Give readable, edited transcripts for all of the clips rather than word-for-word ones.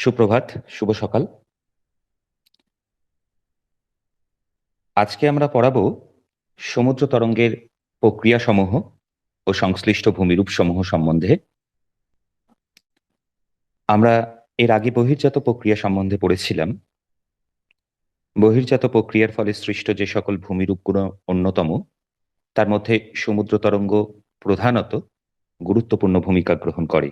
সুপ্রভাত, শুভ সকাল। আজকে আমরা পড়াবো সমুদ্র তরঙ্গের প্রক্রিয়াসমূহ ও সংশ্লিষ্ট ভূমিরূপ সমূহ সম্বন্ধে। আমরা এর আগে বহির্জাত প্রক্রিয়া সম্বন্ধে পড়েছিলাম। বহির্জাত প্রক্রিয়ার ফলে সৃষ্ট যে সকল ভূমিরূপগুলো অন্যতম, তার মধ্যে সমুদ্র তরঙ্গ প্রধানত গুরুত্বপূর্ণ ভূমিকা গ্রহণ করে।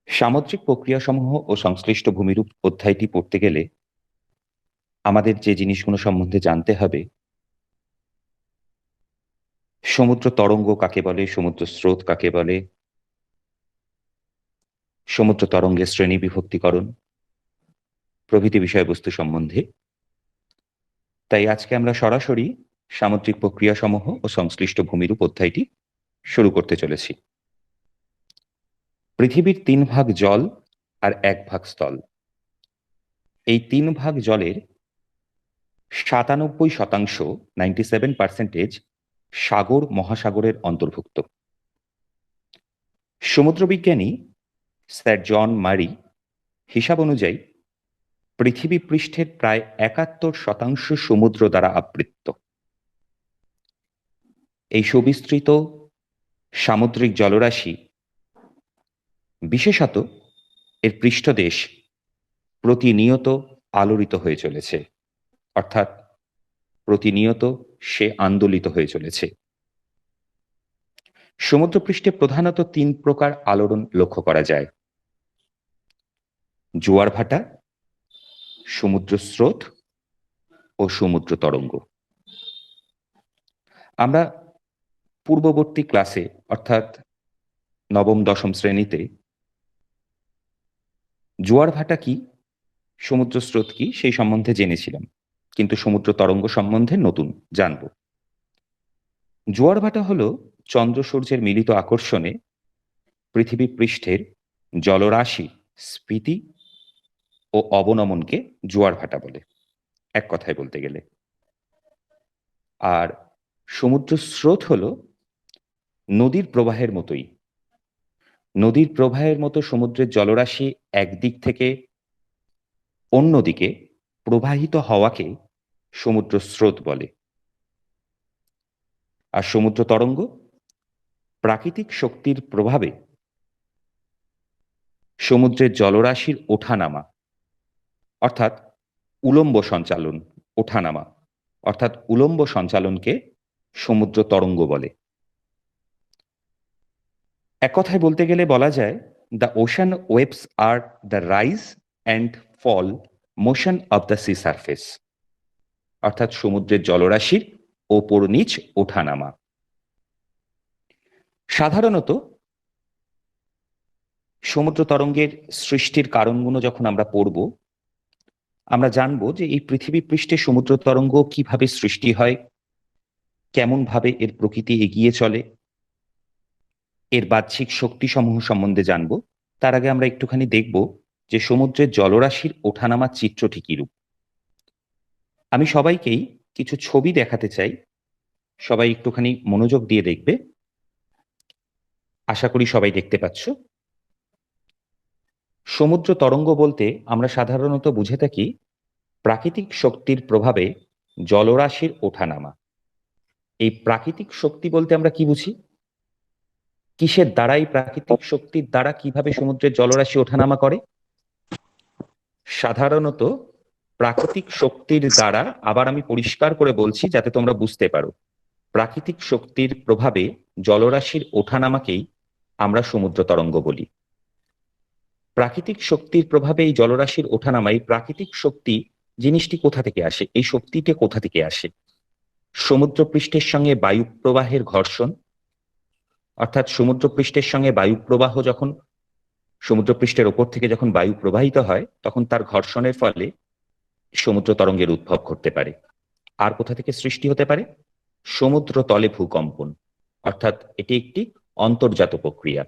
সামুদ্রিক প্রক্রিয়াসমূহ ও সংশ্লিষ্ট ভূমিরূপ অধ্যায়টি পড়তে গেলে আমাদের যে জিনিসগুলো সম্বন্ধে জানতে হবে: সমুদ্র তরঙ্গ কাকে বলে, সমুদ্র স্রোত কাকে বলে, সমুদ্র তরঙ্গের শ্রেণী বিভক্তিকরণ প্রভৃতি বিষয়বস্তু সম্বন্ধে। তাই আজকে আমরা সরাসরি সামুদ্রিক প্রক্রিয়াসমূহ ও সংশ্লিষ্ট ভূমিরূপ অধ্যায়টি শুরু করতে চলেছি। পৃথিবীর 3 ভাগ জল আর 1 ভাগ স্থল। এই 3 ভাগ জলের 97% 97% সাগর মহাসাগরের অন্তর্ভুক্ত। সমুদ্রবিজ্ঞানী স্যার জন মারি হিসাব অনুযায়ী পৃথিবী পৃষ্ঠের প্রায় 71% সমুদ্র দ্বারা আবৃত। এই সুবিস্তৃত সামুদ্রিক জলরাশি, বিশেষত এর পৃষ্ঠদেশ, প্রতিনিয়ত আলোড়িত হয়ে চলেছে, অর্থাৎ প্রতিনিয়ত সে আন্দোলিত হয়ে চলেছে। সমুদ্রপৃষ্ঠে প্রধানত 3 প্রকার আলোড়ন লক্ষ্য করা যায়: জোয়ার ভাটা, সমুদ্র স্রোত ও সমুদ্র তরঙ্গ। আমরা পূর্ববর্তী ক্লাসে, অর্থাৎ নবম দশম শ্রেণীতে, জোয়ার ভাটা কি, সমুদ্র স্রোত কি সেই সম্বন্ধে জেনেছিলাম, কিন্তু সমুদ্র তরঙ্গ সম্বন্ধে নতুন জানব। জোয়ার ভাটা হলো চন্দ্র সূর্যের মিলিত আকর্ষণে পৃথিবী পৃষ্ঠের জলরাশি স্ফীতি ও অবনমনকে জোয়ার ভাটা বলে, এক কথায় বলতে গেলে। আর সমুদ্র স্রোত হলো নদীর প্রবাহের মতোই, নদীর প্রবাহের মতো সমুদ্রের জলরাশি একদিক থেকে অন্যদিকে প্রবাহিত হওয়াকে সমুদ্র স্রোত বলে। আর সমুদ্র তরঙ্গ প্রাকৃতিক শক্তির প্রভাবে সমুদ্রের জলরাশির ওঠানামা, অর্থাৎ উলম্ব সঞ্চালন, ওঠানামা অর্থাৎ উলম্ব সঞ্চালনকে সমুদ্র তরঙ্গ বলে। এক কথায় বলতে গেলে বলা যায়, দ্য ওশান ওয়েভস আর the rise and fall motion of the sea surface, অর্থাৎ সমুদ্রের জলরাশির ওপর নিচ ওঠানামা। সাধারণত সমুদ্র তরঙ্গের সৃষ্টির কারণগুলো যখন আমরা পড়ব, আমরা জানব যে এই পৃথিবী পৃষ্ঠে সমুদ্র তরঙ্গ কিভাবে সৃষ্টি হয়, কেমন ভাবে এর প্রকৃতি এগিয়ে চলে, এর বাহ্যিক শক্তিসমূহ সম্বন্ধে জানব। তার আগে আমরা একটুখানি দেখব যে সমুদ্রের জলরাশির ওঠানামার চিত্রটি কিরূপ। আমি সবাইকেই কিছু ছবি দেখাতে চাই, সবাই একটুখানি মনোযোগ দিয়ে দেখবে। আশা করি সবাই দেখতে পাচ্ছ। সমুদ্র তরঙ্গ বলতে আমরা সাধারণত বুঝে থাকি প্রাকৃতিক শক্তির প্রভাবে জলরাশির ওঠানামা। এই প্রাকৃতিক শক্তি বলতে আমরা কি বুঝি, কিসের দ্বারা, এই প্রাকৃতিক শক্তির দ্বারা কিভাবে সমুদ্রের জলরাশি ওঠানামা করে? সাধারণত প্রাকৃতিক শক্তির দ্বারা, আবার আমি পরিষ্কার করে বলছি যাতে তোমরা বুঝতে পারো, প্রাকৃতিক শক্তির প্রভাবে জলরাশির ওঠানামাকেই আমরা সমুদ্র তরঙ্গ বলি। প্রাকৃতিক শক্তির প্রভাবে এই জলরাশির ওঠানামা, এই প্রাকৃতিক শক্তি জিনিসটি কোথা থেকে আসে? এই শক্তিটা কোথা থেকে আসে? সমুদ্র পৃষ্ঠের সঙ্গে বায়ু প্রবাহের ঘর্ষণ, অর্থাৎ সমুদ্র পৃষ্ঠের সঙ্গে বায়ু প্রবাহ যখন সমুদ্র পৃষ্ঠের ওপর থেকে যখন বায়ু প্রবাহিত হয়, তখন তার ঘর্ষণের ফলে সমুদ্র তরঙ্গের উদ্ভব ঘটতে পারে। আর কোথা থেকে সৃষ্টি হতে পারে? সমুদ্র তলে ভূকম্পন, অর্থাৎ এটি একটি অন্তর্জাত প্রক্রিয়া।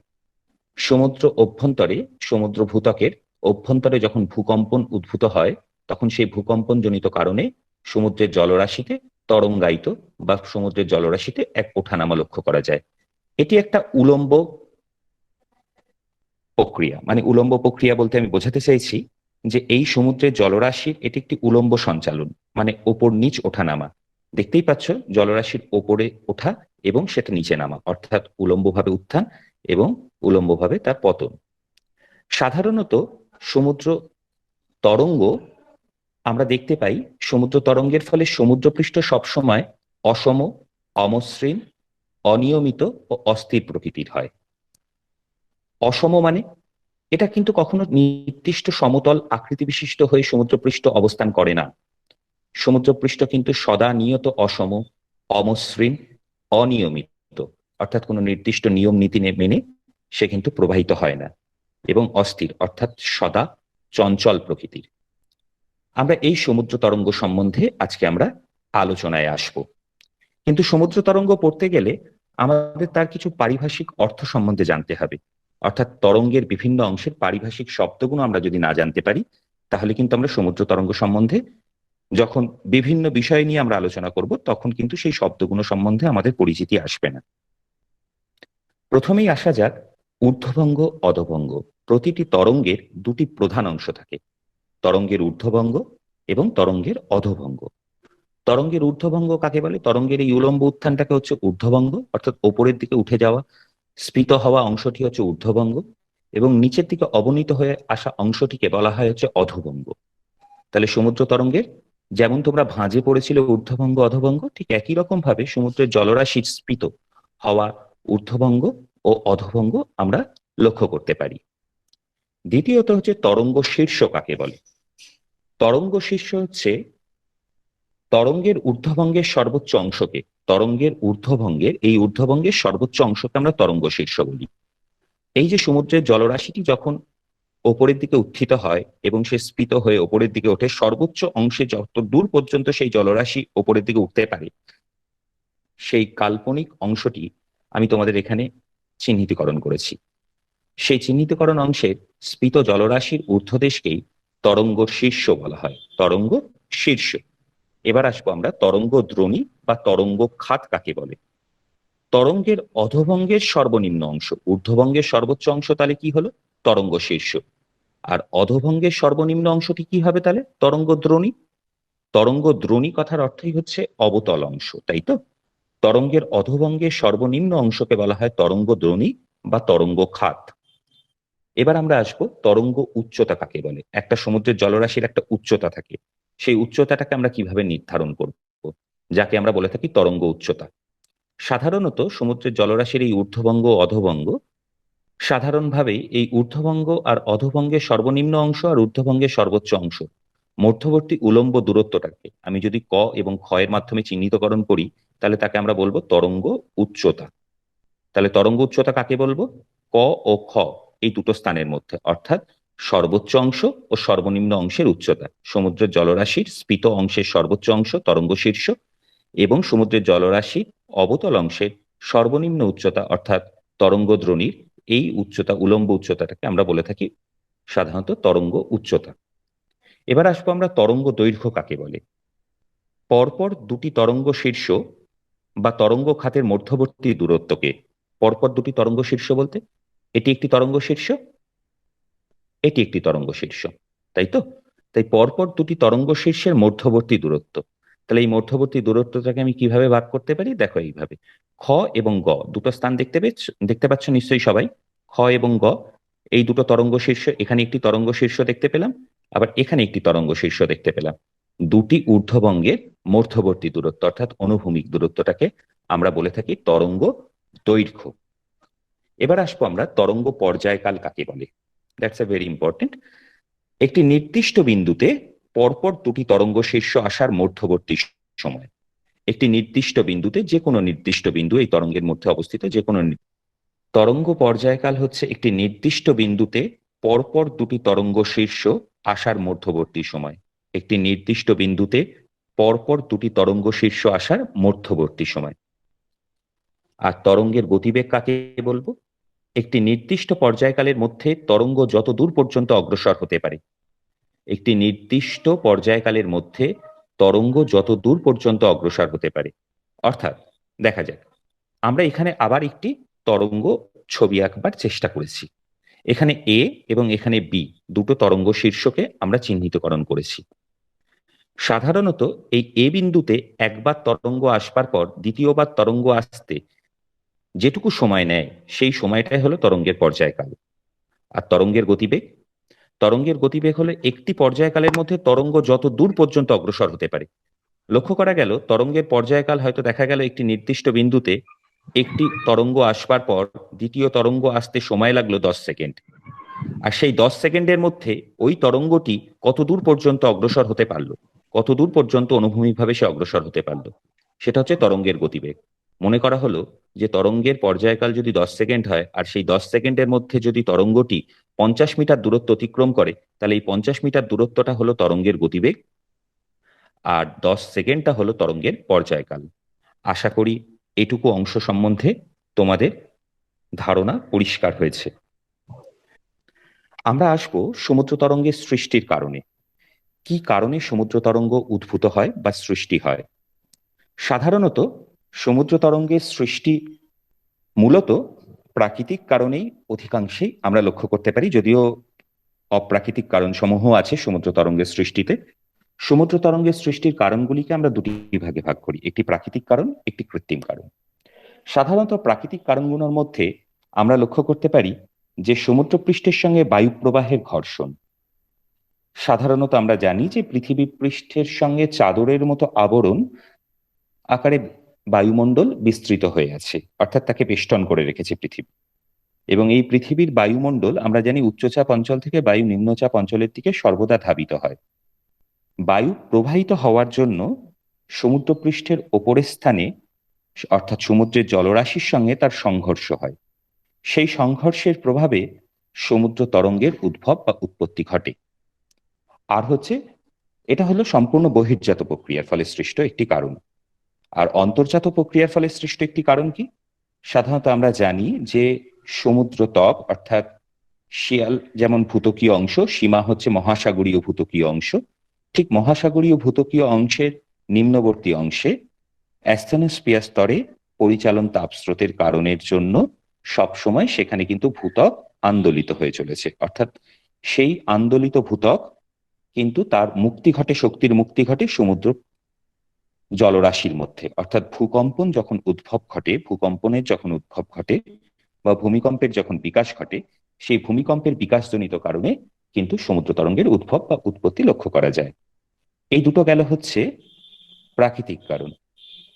সমুদ্র অভ্যন্তরে, সমুদ্র ভূত্বকের অভ্যন্তরে যখন ভূকম্পন উদ্ভূত হয়, তখন সেই ভূকম্পন জনিত কারণে সমুদ্রের জলরাশিতে তরঙ্গায়িত বা সমুদ্রের জলরাশিতে এক ওঠানামা লক্ষ্য করা যায়। এটি একটা উলম্ব প্রক্রিয়া, মানে উলম্ব প্রক্রিয়া বলতে আমি বোঝাতে চাইছি যে এই সমুদ্রের জলরাশির এটি একটি উলম্ব সঞ্চালন, মানে ওপর নিচ ওঠানামা। দেখতেই পাচ্ছ জলরাশির ওপরে ওঠা এবং সেটা নিচে নামা, অর্থাৎ উলম্বভাবে উত্থান এবং উলম্বভাবে তার পতন। সাধারণত সমুদ্র তরঙ্গ আমরা দেখতে পাই, সমুদ্র তরঙ্গের ফলে সমুদ্রপৃষ্ঠ সবসময় অসম, অমসৃণ, অনিয়মিত ও অস্থির প্রকৃতির হয়। অসম মানে এটা কিন্তু কখনো নির্দিষ্ট সমতল আকৃতি বিশিষ্ট হয়ে সমুদ্রপৃষ্ঠ অবস্থান করে না। সমুদ্রপৃষ্ঠ কিন্তু সদা নিয়ত অসম, অমসৃণ, অনিয়মিত, অর্থাৎ কোনো নির্দিষ্ট নিয়ম নীতি মেনে সে কিন্তু প্রবাহিত হয় না, এবং অস্থির অর্থাৎ সদা চঞ্চল প্রকৃতির। আমরা এই সমুদ্র তরঙ্গ সম্বন্ধে আজকে আমরা আলোচনায় আসব। কিন্তু সমুদ্র তরঙ্গ পড়তে গেলে আমাদের তার কিছু পারিভাষিক অর্থ সম্বন্ধে জানতে হবে। অর্থাৎ তরঙ্গের বিভিন্ন অংশের পারিভাষিক শব্দগুলো আমরা যদি না জানতে পারি, তাহলে কিন্তু আমরা সমুদ্র তরঙ্গ সম্বন্ধে যখন বিভিন্ন বিষয় নিয়ে আমরা আলোচনা করব, তখন কিন্তু সেই শব্দগুলো সম্বন্ধে আমাদের পরিচিতি আসবে না। প্রথমেই আসা যাক ঊর্ধ্বভঙ্গ, অধভঙ্গ। প্রতিটি তরঙ্গের দুটি প্রধান অংশ থাকে, তরঙ্গের ঊর্ধ্বভঙ্গ এবং তরঙ্গের অধভঙ্গ। তরঙ্গের ঊর্ধ্বভঙ্গ কাকে বলে? তরঙ্গের এই উলম্ব উত্থানটাকে হচ্ছে ঊর্ধ্বভঙ্গ, অর্থাৎ ওপরের দিকে উঠে যাওয়া, স্ফীত হওয়া অংশটি হচ্ছে ঊর্ধ্বভঙ্গ, এবং নিচের দিকে অবনীত হয়ে আসা অংশটিকে বলা হয় হচ্ছে অধভঙ্গ। তাহলে সমুদ্র তরঙ্গের যেমন তোমরা ভাঁজে পড়েছিল ঊর্ধ্বভঙ্গ, অধভঙ্গ, ঠিক একই রকম ভাবে সমুদ্রের জলরাশির স্ফীত হওয়া ঊর্ধ্বভঙ্গ ও অধভঙ্গ আমরা লক্ষ্য করতে পারি। দ্বিতীয়ত হচ্ছে তরঙ্গ শীর্ষ কাকে বলে? তরঙ্গ শীর্ষ হচ্ছে তরঙ্গের ঊর্ধ্বভঙ্গের সর্বোচ্চ অংশকে, তরঙ্গের ঊর্ধ্বভঙ্গের এই ঊর্ধ্বভঙ্গের সর্বোচ্চ অংশকে আমরা তরঙ্গ শীর্ষ বলি। এই যে সমুদ্রের জলরাশিটি যখন ওপরের দিকে উত্থিত হয় এবং সে স্ফীত হয়ে ওপরের দিকে ওঠে, সর্বোচ্চ অংশে যত দূর পর্যন্ত সেই জলরাশি ওপরের দিকে উঠতে পারে, সেই কাল্পনিক অংশটি আমি তোমাদের এখানে চিহ্নিতকরণ করেছি। সেই চিহ্নিতকরণ অংশের স্ফীত জলরাশির ঊর্ধ্বদেশকেই তরঙ্গ শীর্ষ বলা হয়, তরঙ্গ শীর্ষ। এবার আসবো আমরা তরঙ্গ দ্রোণী বা তরঙ্গ খাত কাকে বলে। তরঙ্গের অধভঙ্গের সর্বনিম্ন অংশ, ঊর্ধ্বভঙ্গের সর্বোচ্চ অংশ তাহলে কি হলো? তরঙ্গ শীর্ষ। আর অধভঙ্গের সর্বনিম্ন অংশটি কি হবে তাহলে? তরঙ্গ দ্রোণী। তরঙ্গ দ্রোণী কথার অর্থই হচ্ছে অবতল অংশ, তাই তো? তরঙ্গের অধভঙ্গের সর্বনিম্ন অংশকে বলা হয় তরঙ্গ দ্রোণী বা তরঙ্গ খাত। এবার আমরা আসবো তরঙ্গ উচ্চতা কাকে বলে। একটা সমুদ্রের জলরাশির একটা উচ্চতা থাকে, সেই উচ্চতাটাকে আমরা কিভাবে নির্ধারণ করব, যাকে আমরা বলে থাকি তরঙ্গ উচ্চতা। সাধারণত সমুদ্রের জলরাশির এই ঊর্ধ্বভঙ্গ, অধভঙ্গ, সাধারণভাবেই এই ঊর্ধ্বভঙ্গ আর অধভঙ্গের সর্বনিম্ন অংশ আর ঊর্ধ্বভঙ্গের সর্বোচ্চ অংশ মধ্যবর্তী উলম্ব দূরত্বটাকে আমি যদি ক এবং খ এর মাধ্যমে চিহ্নিতকরণ করি, তাহলে তাকে আমরা বলবো তরঙ্গ উচ্চতা। তাহলে তরঙ্গ উচ্চতা কাকে বলবো? ক ও খ এই দুটো স্থানের মধ্যে, অর্থাৎ সর্বোচ্চ অংশ ও সর্বনিম্ন অংশের উচ্চতা। সমুদ্রের জলরাশির স্ফীত অংশের সর্বোচ্চ অংশ তরঙ্গ শীর্ষ, এবং সমুদ্রের জলরাশির অবতল অংশের সর্বনিম্ন উচ্চতা অর্থাৎ তরঙ্গ দ্রোণীর এই উচ্চতা, উলম্ব উচ্চতাটাকে আমরা বলে থাকি সাধারণত তরঙ্গ উচ্চতা। এবার আসবো আমরা তরঙ্গ দৈর্ঘ্য কাকে বলে। পরপর দুটি তরঙ্গ শীর্ষ বা তরঙ্গ খাতের মধ্যবর্তী দূরত্বকে, পরপর দুটি তরঙ্গ শীর্ষ বলতে এটি একটি তরঙ্গ শীর্ষ, এটি একটি তরঙ্গ শীর্ষ, তাই তো? তাই পরপর দুটি তরঙ্গ শীর্ষের মধ্যবর্তী দূরত্ব, তাহলে এই মধ্যবর্তী দূরত্বটাকে আমি কিভাবে ভাগ করতে পারি? দেখো এইভাবে, খ এবং গ দুটো স্থান দেখতে পাচ্ছ নিশ্চয়ই সবাই। খ এবং গ এই দুটো তরঙ্গ শীর্ষ, এখানে একটি তরঙ্গ শীর্ষ দেখতে পেলাম, আবার এখানে একটি তরঙ্গ শীর্ষ দেখতে পেলাম। দুটি ঊর্ধ্বভঙ্গের মধ্যবর্তী দূরত্ব অর্থাৎ অনুভূমিক দূরত্বটাকে আমরা বলে থাকি তরঙ্গ দৈর্ঘ্য। এবার আসবো আমরা তরঙ্গ পর্যায়কাল কাকে বলে। That's a very important. একটি নির্দিষ্ট বিন্দুতে পরপর দুটি তরঙ্গ শীর্ষ আসার মধ্যবর্তী সময়, একটি নির্দিষ্ট বিন্দুতে, যে কোনো নির্দিষ্ট বিন্দু এই তরঙ্গের মধ্যে অবস্থিত যে কোনো তরঙ্গ পর্যায়কাল হচ্ছে একটি নির্দিষ্ট বিন্দুতে পরপর দুটি তরঙ্গ শীর্ষ আসার মধ্যবর্তী সময়, একটি নির্দিষ্ট বিন্দুতে পরপর দুটি তরঙ্গ শীর্ষ আসার মধ্যবর্তী সময়। আর তরঙ্গের গতিবেগ কাকে বলবো? একটি নির্দিষ্ট পর্যায়কালের মধ্যে তরঙ্গ যত দূর পর্যন্ত অগ্রসর হতে পারে, একটি নির্দিষ্ট পর্যায়কালের মধ্যে তরঙ্গ যত দূর পর্যন্ত অগ্রসর হতে পারে। অর্থাৎ দেখা যাক, আমরা এখানে আবার একটি তরঙ্গ ছবি আঁকবার চেষ্টা করেছি। এখানে এ এবং এখানে বি দুটো তরঙ্গ শীর্ষকে আমরা চিহ্নিতকরণ করেছি। সাধারণত এই এ বিন্দুতে একবার তরঙ্গ আসবার পর দ্বিতীয়বার তরঙ্গ আসতে যেটুকু সময় নেয় সেই সময়টাই হলো তরঙ্গের পর্যায়কাল। আর তরঙ্গের গতিবেগ হলো একটি পর্যায়কালের মধ্যে তরঙ্গ যত দূর পর্যন্ত অগ্রসর হতে পারে। লক্ষ্য করা গেল তরঙ্গের পর্যায়কাল হয়তো দেখা গেল একটি নির্দিষ্ট বিন্দুতে একটি তরঙ্গ আসবার পর দ্বিতীয় তরঙ্গ আসতে সময় লাগলো 10 সেকেন্ড। আর সেই 10 সেকেন্ডের মধ্যে ওই তরঙ্গটি কত দূর পর্যন্ত অগ্রসর হতে পারলো, কত দূর পর্যন্ত অনুভূমিকভাবে সে অগ্রসর হতে পারলো, সেটা হচ্ছে তরঙ্গের গতিবেগ। মনে করা হলো যে তরঙ্গের পর্যায়কাল যদি 10 সেকেন্ড হয় আর সেই 10 সেকেন্ডের মধ্যে যদি তরঙ্গটি 50 মিটার দূরত্ব অতিক্রম করে, তাহলে এই 50 মিটার দূরত্বটা হলো তরঙ্গের গতিবেগ আর 10 সেকেন্ডটা হলো তরঙ্গের পর্যায়কাল। আশা করি এটুকু অংশ সম্বন্ধে তোমাদের ধারণা পরিষ্কার হয়েছে। আমরা আসবো সমুদ্র তরঙ্গের সৃষ্টির কারণে। কি কারণে সমুদ্র তরঙ্গ উদ্ভূত হয় বা সৃষ্টি হয়? সাধারণত সমুদ্র তরঙ্গের সৃষ্টি মূলত প্রাকৃতিক কারণেই অধিকাংশেই আমরা লক্ষ্য করতে পারি, যদিও অপ্রাকৃতিক কারণ সমূহ আছে সমুদ্র তরঙ্গের সৃষ্টিতে। সমুদ্র তরঙ্গের সৃষ্টির কারণগুলিকে আমরা দুটি ভাগে ভাগ করি, একটি প্রাকৃতিক কারণ, একটি কৃত্রিম কারণ। সাধারণত প্রাকৃতিক কারণগুলোর মধ্যে আমরা লক্ষ্য করতে পারি যে সমুদ্রপৃষ্ঠের সঙ্গে বায়ু প্রবাহের ঘর্ষণ। সাধারণত আমরা জানি যে পৃথিবী পৃষ্ঠের সঙ্গে চাদরের মতো আবরণ আকারে বায়ুমণ্ডল বিস্তৃত হয়ে আছে, অর্থাৎ তাকে বেষ্টন করে রেখেছে পৃথিবী। এবং এই পৃথিবীর বায়ুমণ্ডল আমরা জানি উচ্চচাপ অঞ্চল থেকে বায়ু নিম্নচাপ অঞ্চলের দিকে সর্বদা ধাবিত হয়। বায়ু প্রবাহিত হওয়ার জন্য সমুদ্রপৃষ্ঠের ওপরের স্থানে অর্থাৎ সমুদ্রের জলরাশির সঙ্গে তার সংঘর্ষ হয়। সেই সংঘর্ষের প্রভাবে সমুদ্র তরঙ্গের উদ্ভব বা উৎপত্তি ঘটে। আর এটা হলো সম্পূর্ণ বহির্জাত প্রক্রিয়ার ফলে সৃষ্ট একটি কারণ। আর অন্তর্জাত প্রক্রিয়ার ফলে সৃষ্ট একটি কারণ কি? সাধারণত আমরা জানি যে সমুদ্র তপ অর্থাৎ শিয়াল যেমন ভূতকীয় অংশ, সীমা হচ্ছে মহাসাগরীয় ভূতকীয় অংশ, ঠিক মহাসাগরীয় ভূতকীয় অংশের নিম্নবর্তী অংশে অ্যাস্থেনোস্ফিয়ার স্তরে পরিচালন তাপস্রোতের কারণের জন্য সবসময় সেখানে কিন্তু ভূত্বক আন্দোলিত হয়ে চলেছে। অর্থাৎ সেই আন্দোলিত ভূত্বক কিন্তু তার মুক্তি ঘটে, শক্তির মুক্তি ঘটে সমুদ্র জলরাশির মধ্যে। অর্থাৎ ভূকম্পনের যখন উদ্ভব ঘটে বা ভূমিকম্পের যখন বিকাশ ঘটে, সেই ভূমিকম্পের বিকাশজনিত কারণে কিন্তু সমুদ্র তরঙ্গের উদ্ভব বা উৎপত্তি লক্ষ্য করা যায়। এই দুটো গেল হচ্ছে প্রাকৃতিক কারণ।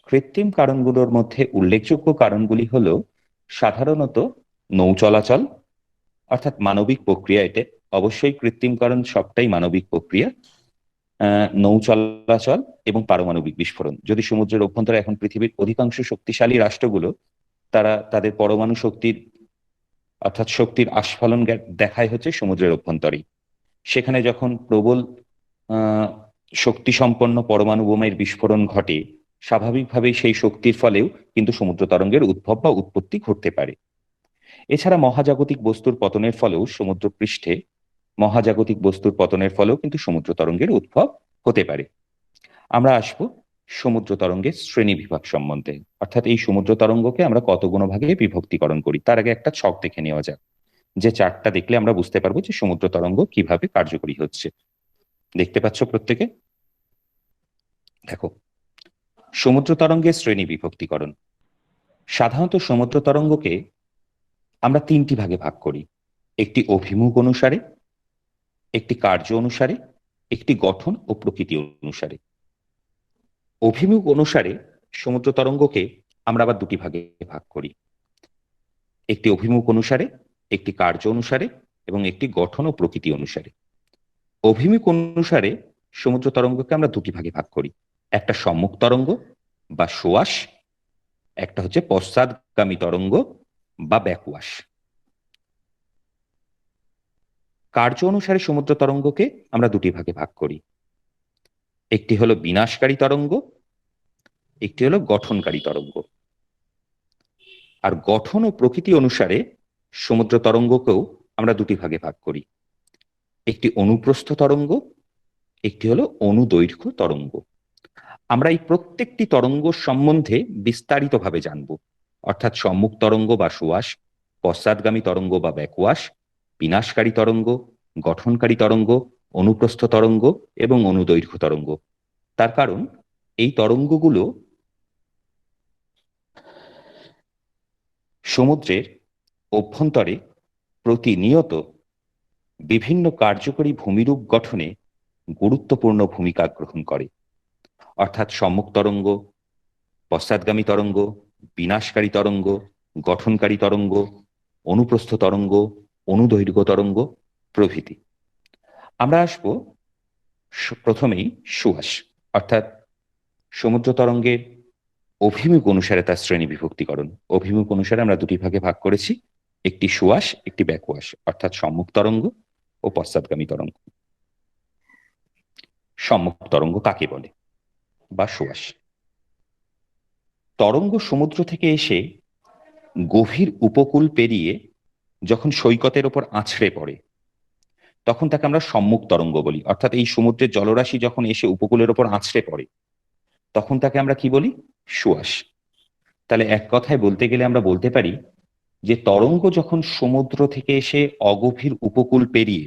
কৃত্রিম কারণগুলোর মধ্যে উল্লেখযোগ্য কারণগুলি হলো সাধারণত নৌ চলাচল, অর্থাৎ মানবিক প্রক্রিয়া। এটা অবশ্যই কৃত্রিম কারণ, সবটাই মানবিক প্রক্রিয়া। নৌ চলাচল এবং পারমাণবিক বিস্ফোরণ। যদি সমুদ্রের অভ্যন্তরে এখন পৃথিবীর অধিকাংশ শক্তিশালী রাষ্ট্রগুলো তারা তাদের পরমাণু শক্তির অর্থাৎ শক্তির আস্ফালন দেখায় হচ্ছে সমুদ্রের অভ্যন্তরেই। সেখানে যখন প্রবল শক্তি সম্পন্ন পরমাণু বোমার বিস্ফোরণ ঘটে, স্বাভাবিকভাবেই সেই শক্তির ফলেও কিন্তু সমুদ্র তরঙ্গের উদ্ভব বা উৎপত্তি ঘটতে পারে। এছাড়া মহাজাগতিক বস্তুর পতনের ফলেও কিন্তু সমুদ্র তরঙ্গের উদ্ভব হতে পারে। আমরা আসবো সমুদ্র তরঙ্গের শ্রেণী বিভাগ সম্বন্ধে, অর্থাৎ এই সমুদ্র তরঙ্গকে আমরা কতগুলো ভাগে বিভক্তিকরণ করি। তার আগে একটা ছক দেখে নেওয়া যাক, যে চার্টটা দেখলে আমরা বুঝতে পারবো যে সমুদ্র তরঙ্গ কিভাবে কার্যকরী হচ্ছে। দেখতে পাচ্ছ প্রত্যেকে? দেখো, সমুদ্র তরঙ্গের শ্রেণী বিভক্তিকরণ। সাধারণত সমুদ্র তরঙ্গকে আমরা তিনটি ভাগে ভাগ করি, একটি অভিমুখ অনুসারে, একটি কার্য অনুসারে, একটি গঠন ও প্রকৃতি অনুসারে। অভিমুখ অনুসারে সমুদ্র তরঙ্গকে আমরা আবার দুটি ভাগে ভাগ করি, একটি অভিমুখ অনুসারে, একটি কার্য অনুসারে এবং একটি গঠন ও প্রকৃতি অনুসারে। অভিমুখ অনুসারে সমুদ্র তরঙ্গকে আমরা দুটি ভাগে ভাগ করি, একটা সম্মুখ তরঙ্গ বা সোয়াশ, একটা হচ্ছে পশ্চাৎগামী তরঙ্গ বা ব্যাকওয়াশ। কার্য অনুসারে সমুদ্র তরঙ্গকে আমরা দুটি ভাগে ভাগ করি, একটি হলো বিনাশকারী তরঙ্গ, একটি হলো গঠনকারী তরঙ্গ। আর গঠন ও প্রকৃতি অনুসারে সমুদ্র তরঙ্গকেও আমরা দুটি ভাগে ভাগ করি, একটি অনুপ্রস্থ তরঙ্গ, একটি হলো অনুদৈর্ঘ্য তরঙ্গ। আমরা এই প্রত্যেকটি তরঙ্গ সম্বন্ধে বিস্তারিতভাবে জানব, অর্থাৎ সম্মুখ তরঙ্গ বা সুয়াস, পশ্চাৎগামী তরঙ্গ বা ব্যাকওয়াশ, বিনাশকারী তরঙ্গ, গঠনকারী তরঙ্গ, অনুপ্রস্থ তরঙ্গ এবং অনুদৈর্ঘ্য তরঙ্গ। তার কারণ এই তরঙ্গগুলো সমুদ্রের অভ্যন্তরে প্রতিনিয়ত বিভিন্ন কার্যকরী ভূমিরূপ গঠনে গুরুত্বপূর্ণ ভূমিকা গ্রহণ করে। অর্থাৎ সম্মুখ তরঙ্গ, পশ্চাৎগামী তরঙ্গ, বিনাশকারী তরঙ্গ, গঠনকারী তরঙ্গ, অনুপ্রস্থ তরঙ্গ, অনুদৈর্ঘ্য তরঙ্গ প্রভৃতি। আমরা আসব প্রথমেই সুয়াস, অর্থাৎ সমুদ্র তরঙ্গের অভিমুখ অনুসারে তার শ্রেণী বিভক্তিকরণ। অভিমুখ অনুসারে আমরা দুটি ভাগে ভাগ করেছি, একটি সুয়াস, একটি ব্যাকওয়াশ, অর্থাৎ সম্মুখ তরঙ্গ ও পশ্চাৎগামী তরঙ্গ। সম্মুখ তরঙ্গ কাকে বলে বা সুয়াস? তরঙ্গ সমুদ্র থেকে এসে গভীর উপকূল পেরিয়ে যখন সৈকতের ওপর আছড়ে পড়ে তখন তাকে আমরা সম্মুখ তরঙ্গ বলি। অর্থাৎ এই সমুদ্রের জলরাশি যখন এসে উপকূলের ওপর আছড়ে পড়ে তখন তাকে আমরা কি বলি? সুয়াস। তাহলে এক কথায় বলতে গেলে আমরা বলতে পারি যে তরঙ্গ যখন সমুদ্র থেকে এসে অগভীর উপকূল পেরিয়ে,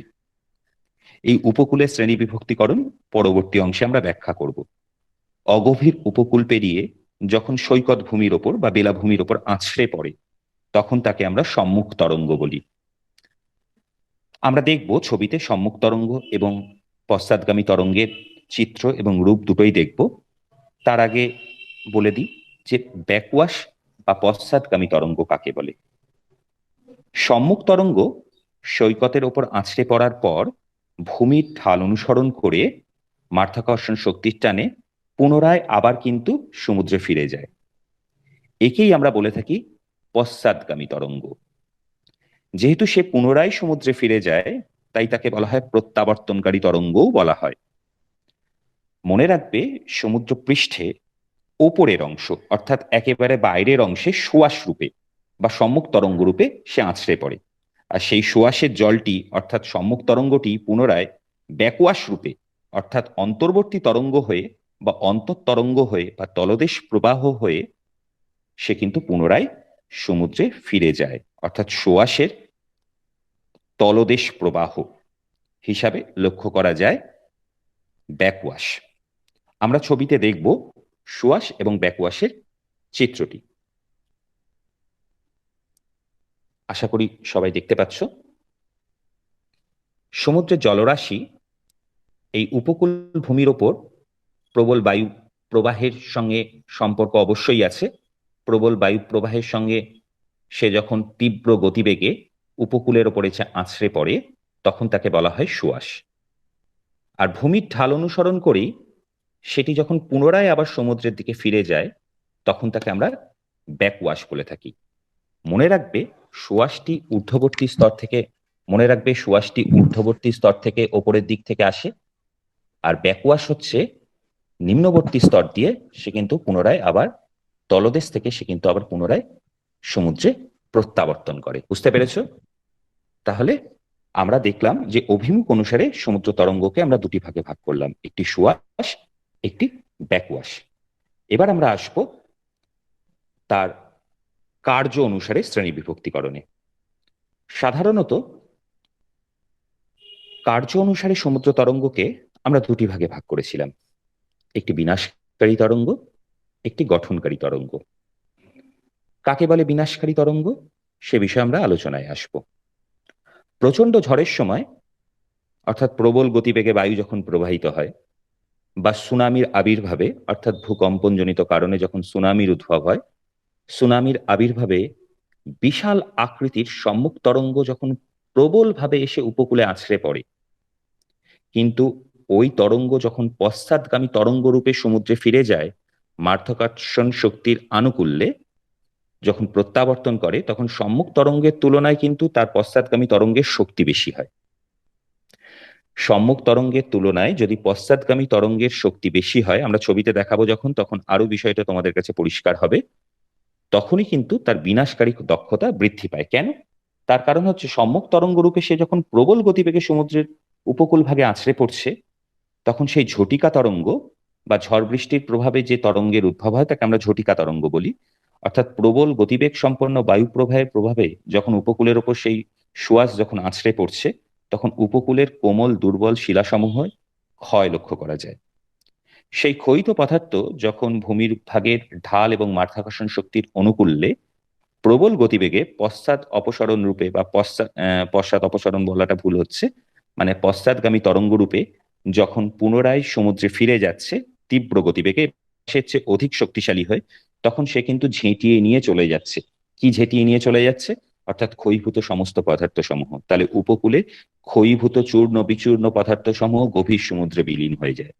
এই উপকূলের শ্রেণী বিভক্তিকরণ পরবর্তী অংশে আমরা ব্যাখ্যা করব। অগভীর উপকূল পেরিয়ে যখন সৈকত ভূমির ওপর বা বেলাভূমির ওপর আছড়ে পড়ে তখন তাকে আমরা সম্মুখ তরঙ্গ বলি। আমরা দেখব ছবিতে সম্মুখ তরঙ্গ এবং পশ্চাৎগামী তরঙ্গের চিত্র এবং রূপ দুটোই দেখব। তার আগে বলে দিই যে ব্যাকওয়াশ বা পশ্চাৎগামী তরঙ্গ কাকে বলে। সম্মুখ তরঙ্গ সৈকতের ওপর আছড়ে পড়ার পর ভূমির ঢাল অনুসরণ করে মাধ্যাকর্ষণ শক্তির টানে পুনরায় আবার কিন্তু সমুদ্রে ফিরে যায়। একেই আমরা বলে থাকি পশ্চাৎগামী তরঙ্গ। যেহেতু সে পুনরায় সমুদ্রে ফিরে যায় তাই তাকে বলা হয় প্রত্যাবর্তনকারী তরঙ্গও বলা হয়। মনে রাখবে সমুদ্র পৃষ্ঠে ওপরের অংশ অর্থাৎ একেবারে বাইরের অংশে সুয়াস রূপে বা সম্মুখ তরঙ্গ রূপে সে আছড়ে পড়ে, আর সেই সুয়াসের জলটি অর্থাৎ সম্মুখ তরঙ্গটি পুনরায় ব্যাকওয়াশ রূপে অর্থাৎ অন্তর্বর্তী তরঙ্গ হয়ে বা অন্তঃতরঙ্গ হয়ে বা তলদেশ প্রবাহ হয়ে সে কিন্তু পুনরায় সমুদ্রে ফিরে যায়। অর্থাৎ সুয়াসের তলদেশ প্রবাহ হিসাবে লক্ষ্য করা যায় ব্যাকওয়াশ। আমরা ছবিতে দেখব সুয়াস এবং ব্যাকওয়াশের চিত্রটি। আশা করি সবাই দেখতে পাচ্ছ। সমুদ্রের জলরাশি এই উপকূল ভূমির ওপর প্রবল বায়ু প্রবাহের সঙ্গে সম্পর্ক অবশ্যই আছে। প্রবল বায়ু প্রবাহের সঙ্গে সে যখন তীব্র গতিবেগে উপকূলের ওপরে আছড়ে পড়ে তখন তাকে বলা হয় সুয়াস। আর ভূমির ঢাল অনুসরণ করেই সেটি যখন পুনরায় আবার সমুদ্রের দিকে ফিরে যায় তখন তাকে আমরা ব্যাকওয়াশ বলে থাকি। মনে রাখবে সুয়াসটি ঊর্ধ্ববর্তী স্তর থেকে ওপরের দিক থেকে আসে, আর ব্যাকওয়াশ হচ্ছে নিম্নবর্তী স্তর দিয়ে সে কিন্তু পুনরায় আবার তলদেশ থেকে সে কিন্তু আবার পুনরায় সমুদ্রে প্রত্যাবর্তন করে। বুঝতে পেরেছ? তাহলে আমরা দেখলাম যে অভিমুখ অনুসারে সমুদ্র তরঙ্গকে আমরা দুটি ভাগে ভাগ করলাম, একটি সুয়াস, একটি ব্যাকওয়াশ। এবার আমরা আসব তার কার্য অনুসারে শ্রেণী বিভক্তিকরণে। সাধারণত কার্য অনুসারে সমুদ্র তরঙ্গকে আমরা দুটি ভাগে ভাগ করেছিলাম, একটি বিনাশকারী তরঙ্গ, একটি গঠনকারী তরঙ্গ। কাকে বলে বিনাশকারী তরঙ্গ সে বিষয়ে আমরা আলোচনায় আসব। প্রচন্ড ঝড়ের সময় অর্থাৎ প্রবল গতিবেগে বায়ু যখন প্রবাহিত হয় বা সুনামির আবির্ভাবে অর্থাৎ ভূকম্পনজনিত কারণে যখন সুনামির উদ্ভব হয়, সুনামির আবির্ভাবে বিশাল আকৃতির সম্মুখ তরঙ্গ যখন প্রবলভাবে এসে উপকূলে আছড়ে পড়ে, কিন্তু ওই তরঙ্গ যখন পশ্চাৎগামী তরঙ্গ রূপে সমুদ্রে ফিরে যায় মাধ্যাকর্ষণ শক্তির আনুকূল্যে যখন প্রত্যাবর্তন করে তখন সম্মুখ তরঙ্গের তুলনায় কিন্তু তার পশ্চাৎগামী তরঙ্গের শক্তি বেশি হয়। সম্মুখ তরঙ্গের তুলনায় যদি পশ্চাৎগামী তরঙ্গের শক্তি বেশি হয়, আমরা ছবিতে দেখাবো যখন, তখন আরো বিষয়টা তোমাদের কাছে পরিষ্কার হবে, তখনই কিন্তু তার বিনাশকারী দক্ষতা বৃদ্ধি পায়। কেন? তার কারণ হচ্ছে সম্মুখ তরঙ্গ রূপে সে যখন প্রবল গতিবেগে সমুদ্রের উপকূল ভাগে আছড়ে পড়ছে তখন সেই ঝটিকা তরঙ্গ বা ঝড় বৃষ্টির প্রভাবে যে তরঙ্গের উদ্ভব হয় তাকে আমরা ঝটিকা তরঙ্গ বলি। অর্থাৎ প্রবল গতিবেগ সম্পন্ন বায়ু প্রবাহের প্রভাবে যখন উপকূলের ওপর সেই সুয়াস যখন আছড়ে পড়ছে তখন উপকূলের কোমল দুর্বল শিলাসমূহ ক্ষয় লক্ষ্য করা যায়। সেই ক্ষয়িত পদার্থ যখন ভূমির ভাগের ঢাল এবং মাধ্যাকর্ষণ শক্তির অনুকূলে প্রবল গতিবেগে পশ্চাৎ অপসরণ রূপে বা পশ্চাৎ অপসরণ বলাটা ভুল হচ্ছে, মানে পশ্চাৎগামী তরঙ্গ রূপে যখন পুনরায় সমুদ্রে ফিরে যাচ্ছে তীব্র গতিবেগে, সে চেয়ে অধিক শক্তিশালী হয়, তখন সে কিন্তু ঝেঁটিয়ে নিয়ে চলে যাচ্ছে। কি ঝেঁটিয়ে নিয়ে চলে যাচ্ছে? অর্থাৎ ক্ষয়ীভূত সমস্ত পদার্থ সমূহ। তাহলে উপকূলে ক্ষয়ীভূত চূর্ণ বিচূর্ণ পদার্থ সমূহ গভীর সমুদ্রে বিলীন হয়ে যায়।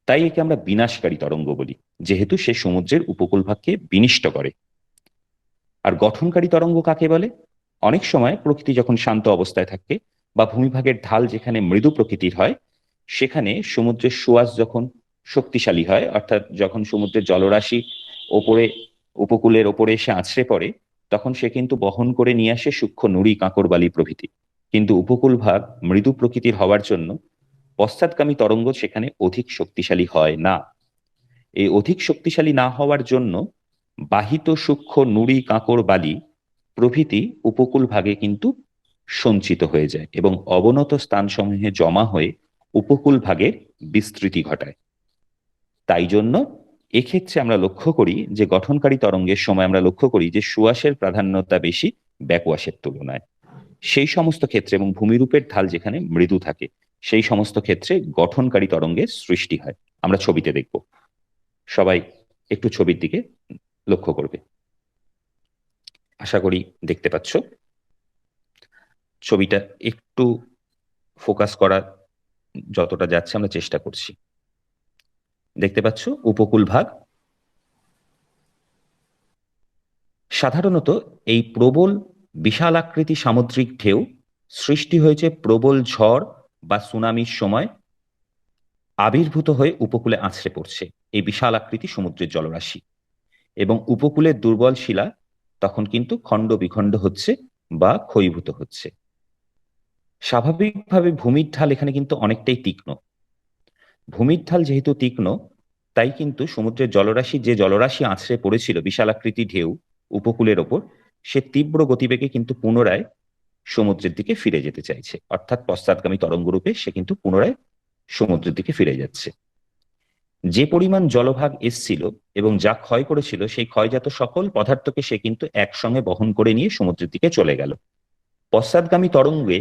তাই একে আমরা বিনাশকারী তরঙ্গ বলি, যেহেতু সে সমুদ্রের উপকূল ভাগকে বিনিষ্ট করে। আর গঠনকারী তরঙ্গ কাকে বলে? অনেক সময় প্রকৃতি যখন শান্ত অবস্থায় থাকে বা ভূমিভাগের ঢাল যেখানে মৃদু প্রকৃতির হয়, সেখানে সমুদ্রের সুয়াস যখন শক্তিশালী হয়, অর্থাৎ যখন সমুদ্রের জলরাশি ওপরে উপকূলের ওপরে এসে আছড়ে পড়ে, তখন সে কিন্তু বহন করে নিয়ে আসে সূক্ষ্ম নুড়ি কাঁকড় বালি প্রভৃতি। কিন্তু উপকূল ভাগ মৃদু প্রকৃতির হওয়ার জন্য পশ্চাৎগামী তরঙ্গ সেখানে অধিক শক্তিশালী হয় না। এই অধিক শক্তিশালী না হওয়ার জন্য বাহিত সূক্ষ্ম নুড়ি কাঁকড় বালি প্রভৃতি উপকূল ভাগে কিন্তু সঞ্চিত হয়ে যায় এবং অবনত স্থানসমূহে জমা হয়ে উপকূল ভাগের বিস্তৃতি ঘটায়। তাই জন্য এক্ষেত্রে আমরা লক্ষ্য করি যে গঠনকারী তরঙ্গের সময় আমরা লক্ষ্য করি যে সুয়াসের প্রাধান্যতা বেশি ব্যাকওয়াশের তুলনায়। সেই সমস্ত ক্ষেত্রে এবং ভূমিরূপের ঢাল যেখানে মৃদু থাকে সেই সমস্ত ক্ষেত্রে গঠনকারী তরঙ্গের সৃষ্টি হয়। আমরা ছবিতে দেখব, সবাই একটু ছবির দিকে লক্ষ্য করবে। আশা করি দেখতে পাচ্ছ। ছবিটা একটু ফোকাস করা যতটা যাচ্ছে আমরা চেষ্টা করছি। দেখতে পাচ্ছ উপকূল ভাগ। সাধারণত এই প্রবল বিশাল আকৃতি সামুদ্রিক ঢেউ সৃষ্টি হয়েছে প্রবল ঝড় বা সুনামির সময় আবির্ভূত হয়ে উপকূলে আছড়ে পড়ছে এই বিশাল আকৃতি সমুদ্রের জলরাশি, এবং উপকূলের দুর্বল শিলা তখন কিন্তু খণ্ড বিখণ্ড হচ্ছে বা ক্ষয়ীভূত হচ্ছে। স্বাভাবিকভাবে ভূমির ঢাল এখানে কিন্তু অনেকটাই তীক্ষ্ণ। ভূমির ঢাল যেহেতু তীক্ষ্ণ, তাই কিন্তু সমুদ্রের জলরাশি যে জলরাশি আছড়ে পড়েছিল বিশালাকৃতি ঢেউ উপকূলের ওপর, সে তীব্র গতিবেগে কিন্তু পুনরায় সমুদ্রের দিকে ফিরে যেতে চাইছে, অর্থাৎ পশ্চাৎগামী তরঙ্গরূপে সে কিন্তু পুনরায় সমুদ্রের দিকে ফিরে যাচ্ছে। যে পরিমাণ জলভাগ এসছিল এবং যা ক্ষয় করেছিল সেই ক্ষয়জাত সকল পদার্থকে সে কিন্তু একসঙ্গে বহন করে নিয়ে সমুদ্রের দিকে চলে গেল। পশ্চাৎগামী তরঙ্গে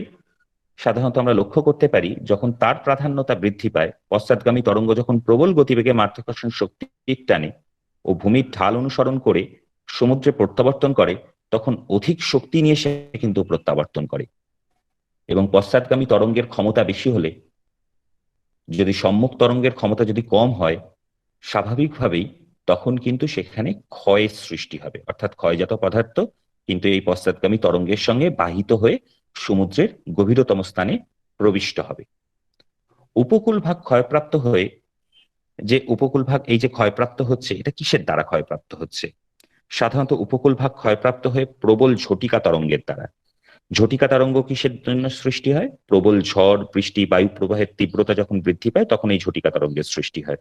সাধারণত আমরা লক্ষ্য করতে পারি যখন তার প্রাধান্যতা বৃদ্ধি পায়, পশ্চাৎগামী তরঙ্গ যখন প্রবল গতিবেগে মাধ্যাকর্ষণ শক্তির টানে ও ভূমির ঢাল অনুসরণ করে সমুদ্রে প্রত্যাবর্তন করে, তখন অধিক শক্তি নিয়ে সে কিন্তু প্রত্যাবর্তন করে। এবং পশ্চাৎগামী তরঙ্গের ক্ষমতা বেশি হলে, যদি সম্মুখ তরঙ্গের ক্ষমতা যদি কম হয়, স্বাভাবিকভাবেই তখন কিন্তু সেখানে ক্ষয়ের সৃষ্টি হবে, অর্থাৎ ক্ষয়জাত পদার্থ কিন্তু এই পশ্চাৎগামী তরঙ্গের সঙ্গে বাহিত হয়ে সমুদ্রের গভীরতম স্থানে প্রবিষ্ট হবে। উপকূল ভাগ ক্ষয়প্রাপ্ত হয়ে, যে উপকূল ভাগ এই যে ক্ষয়প্রাপ্ত হচ্ছে, এটা কিসের দ্বারা ক্ষয়প্রাপ্ত হচ্ছে? সাধারণত উপকূল ভাগ ক্ষয়প্রাপ্ত হয়ে প্রবল ঝটিকা তরঙ্গের দ্বারা। ঝটিকা তরঙ্গ কিসের জন্য সৃষ্টি হয়? প্রবল ঝড় বৃষ্টি বায়ু প্রবাহের তীব্রতা যখন বৃদ্ধি পায় তখন এই ঝটিকা তরঙ্গের সৃষ্টি হয়,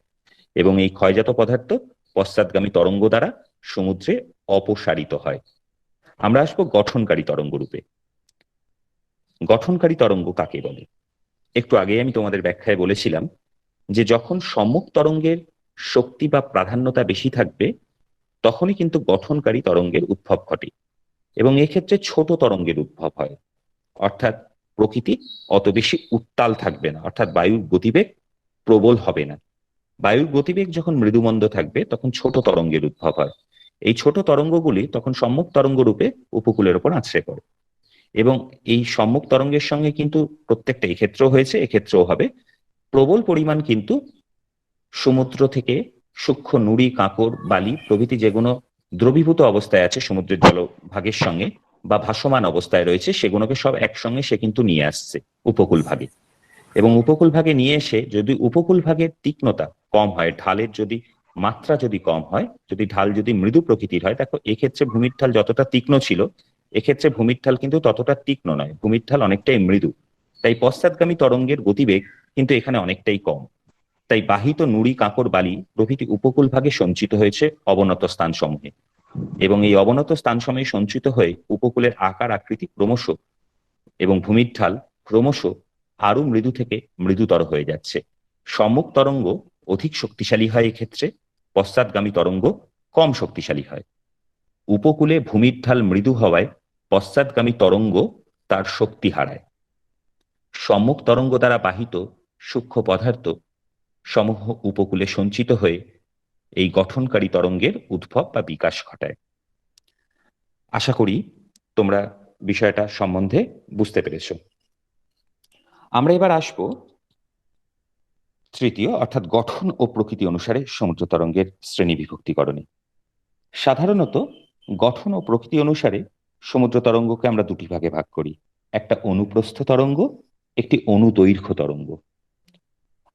এবং এই ক্ষয়জাত পদার্থ পশ্চাৎগামী তরঙ্গ দ্বারা সমুদ্রে অপসারিত হয়। আমরা আসবো গঠনকারী তরঙ্গ রূপে। গঠনকারী তরঙ্গ কাকে বলে? একটু আগে আমি তোমাদের ব্যাখ্যায় বলেছিলাম যে যখন সম্মুখ তরঙ্গের শক্তি বা প্রাধান্যতা বেশি থাকবে তখনই কিন্তু গঠনকারী তরঙ্গের উদ্ভব ঘটে, এবং এক্ষেত্রে ছোট তরঙ্গের উদ্ভব হয়। অর্থাৎ প্রকৃতি অত বেশি উত্তাল থাকবে না, অর্থাৎ বায়ুর গতিবেগ প্রবল হবে না। বায়ুর গতিবেগ যখন মৃদুমন্দ থাকবে তখন ছোট তরঙ্গের উদ্ভব হয়। এই ছোট তরঙ্গগুলি তখন সম্মুখ তরঙ্গ রূপে উপকূলের উপর আছড়ে পড়ে, এবং এই সম্মুখ তরঙ্গের সঙ্গে কিন্তু প্রত্যেকটা এক্ষেত্রেও হয়েছে এক্ষেত্রেও হবে, প্রবল পরিমাণ কিন্তু সমুদ্র থেকে সূক্ষ্ম নুড়ি কাঁকড় বালি প্রভৃতি যেগুলো দ্রবীভূত অবস্থায় আছে সমুদ্রের জলভাগের সঙ্গে বা ভাসমান অবস্থায় রয়েছে, সেগুলোকে সব একসঙ্গে সে কিন্তু নিয়ে আসছে উপকূল ভাগে। এবং উপকূল ভাগে নিয়ে এসে যদি উপকূল ভাগের তীক্ষ্ণতা কম হয়, ঢালের যদি মাত্রা যদি কম হয়, যদি ঢাল যদি মৃদু প্রকৃতির হয়, দেখো এক্ষেত্রে ভূমির ঢাল যতটা তীক্ষ্ণ ছিল এক্ষেত্রে ভূমির ঢাল কিন্তু ততটা তীক্ষ্ণ নয়, ভূমির ঢাল অনেকটাই মৃদু। তাই পশ্চাৎগামী তরঙ্গের গতিবেগ কিন্তু এখানে অনেকটাই কম। তাই বাহিত নুড়ি কাঁকড় বালি প্রভৃতি উপকূল ভাগে সঞ্চিত হয়েছে অবনত স্থান সমূহে, এবং এই অবনত স্থান সমূহে সঞ্চিত হয়ে উপকূলের আকার আকৃতি ক্রমশ এবং ভূমির ঢাল ক্রমশ আরো মৃদু থেকে মৃদুতর হয়ে যাচ্ছে। সম্মুখ তরঙ্গ অধিক শক্তিশালী হয় এক্ষেত্রে, পশ্চাৎগামী তরঙ্গ কম শক্তিশালী হয়। উপকূলে ভূমির ঢাল মৃদু হওয়ায় পশ্চাৎগামী তরঙ্গ তার শক্তি হারায়। সম্মুখ তরঙ্গ দ্বারা বাহিত সূক্ষ্ম পদার্থ সমূহ উপকূলে সঞ্চিত হয়ে এই গঠনকারী তরঙ্গের উদ্ভব বা বিকাশ ঘটায়। আশা করি তোমরা বিষয়টা সম্বন্ধে বুঝতে পেরেছ। আমরা এবার আসব তৃতীয়, অর্থাৎ গঠন ও প্রকৃতি অনুসারে সমুদ্র তরঙ্গের শ্রেণী বিভক্তিকরণে। সাধারণত গঠন ও প্রকৃতি অনুসারে সমুদ্র তরঙ্গকে আমরা দুটি ভাগে ভাগ করি, একটা অনুপ্রস্থ তরঙ্গ, একটি অনুদৈর্ঘ্য তরঙ্গ।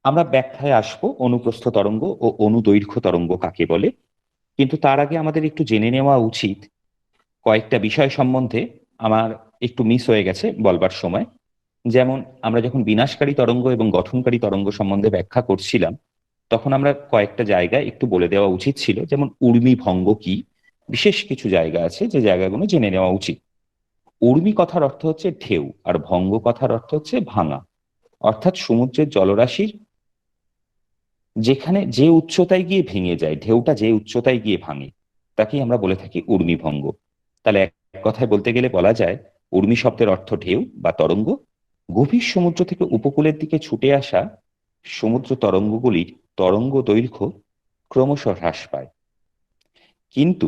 আমরা ব্যাখ্যায় আসবো অনুপ্রস্থ তরঙ্গ ও অনুদৈর্ঘ্য তরঙ্গ কাকে বলে, কিন্তু তার আগে আমাদের একটু জেনে নেওয়া উচিত কয়েকটা বিষয় সম্বন্ধে। আমার একটু মিস হয়ে গেছে বলবার সময়। যেমন আমরা যখন বিনাশকারী তরঙ্গ এবং গঠনকারী তরঙ্গ সম্বন্ধে ব্যাখ্যা করছিলাম, তখন আমরা কয়েকটা জায়গায় একটু বলে দেওয়া উচিত ছিল, যেমন উর্মি ভঙ্গ কি, বিশেষ কিছু জায়গা আছে যে জায়গাগুলো জেনে নেওয়া উচিত। উর্মি কথার অর্থ হচ্ছে ঢেউ, আর ভঙ্গ কথার অর্থ হচ্ছে ভাঙা। অর্থাৎ সমুদ্রের জলরাশির যেখানে যে উচ্চতায় গিয়ে ভেঙে যায়, ঢেউটা যে উচ্চতায় গিয়ে ভাঙে, তাকেই আমরা বলে থাকি উর্মি ভঙ্গ। তাহলে এক কথায় বলতে গেলে বলা যায় উর্মি শব্দের অর্থ ঢেউ বা তরঙ্গ। গভীর সমুদ্র থেকে উপকূলের দিকে ছুটে আসা সমুদ্র তরঙ্গগুলির তরঙ্গ দৈর্ঘ্য ক্রমশ হ্রাস পায়, কিন্তু